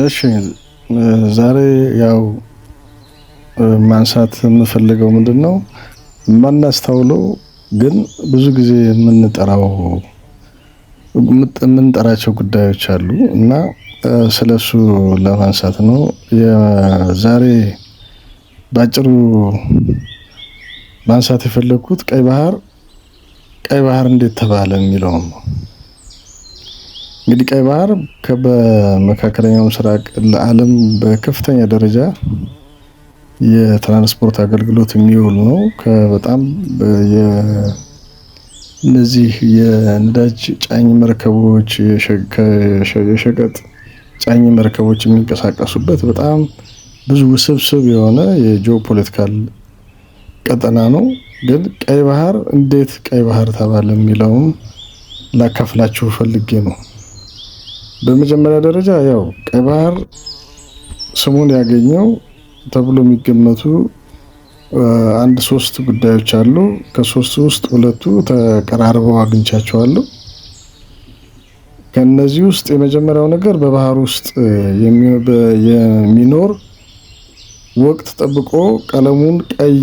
እሺ ዛሬ ያው ማንሳት የምፈልገው ምንድነው ማናስተውለው ግን ብዙ ጊዜ የምንጠራቸው ጉዳዮች አሉ እና ስለሱ ለማንሳት ነው። የዛሬ ባጭሩ ማንሳት የፈለኩት ቀይ ባህር እንዴት ተባለ የሚለው ነው። እንግዲህ ቀይ ባህር በመካከለኛው ምስራቅ ለዓለም በከፍተኛ ደረጃ የትራንስፖርት አገልግሎት የሚውል ነው። በጣም እነዚህ የነዳጅ ጫኝ መርከቦች የሸቀጥ ጫኝ መርከቦች የሚንቀሳቀሱበት በጣም ብዙ ውስብስብ የሆነ የጂኦፖለቲካል ቀጠና ነው። ግን ቀይ ባህር እንዴት ቀይ ባህር ተባለ የሚለውን ላካፍላችሁ ፈልጌ ነው። በመጀመሪያ ደረጃ ያው ቀይ ባህር ስሙን ያገኘው ተብሎ የሚገመቱ አንድ ሶስት ጉዳዮች አሉ። ከሶስቱ ውስጥ ሁለቱ ተቀራርበው አግኝቻቸዋለሁ። ከነዚህ ውስጥ የመጀመሪያው ነገር በባህር ውስጥ የሚኖር ወቅት ጠብቆ ቀለሙን ቀይ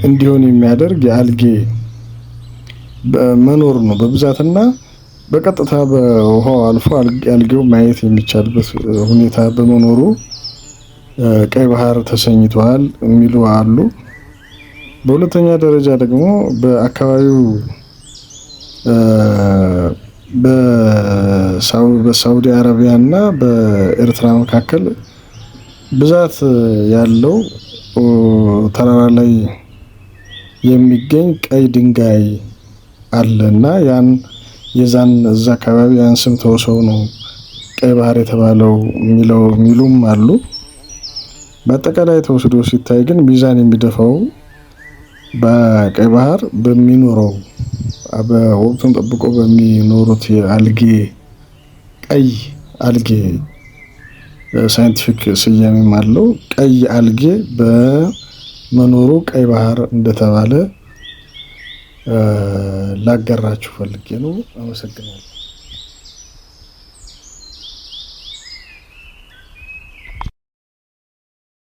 እንዲሆን የሚያደርግ የአልጌ መኖር ነው። በብዛትና በቀጥታ በውሃው አልፎ አልጌው ማየት የሚቻልበት ሁኔታ በመኖሩ ቀይ ባህር ተሰኝቷል የሚሉ አሉ። በሁለተኛ ደረጃ ደግሞ በአካባቢው በሳውዲ አረቢያ እና በኤርትራ መካከል ብዛት ያለው ተራራ ላይ የሚገኝ ቀይ ድንጋይ አለና የዛን እዛ አካባቢ ያን ስም ተወሰው ነው ቀይ ባህር የተባለው የሚሉም አሉ። በአጠቃላይ ተወስዶ ሲታይ ግን ሚዛን የሚደፋው በቀይ ባህር በሚኖረው በወቅቱን ጠብቆ በሚኖሩት የአልጌ ቀይ አልጌ ሳይንቲፊክ ስያሜም አለው። ቀይ አልጌ በመኖሩ ቀይ ባህር እንደተባለ ላጋራችሁ ፈልጌ ነው። አመሰግናለሁ።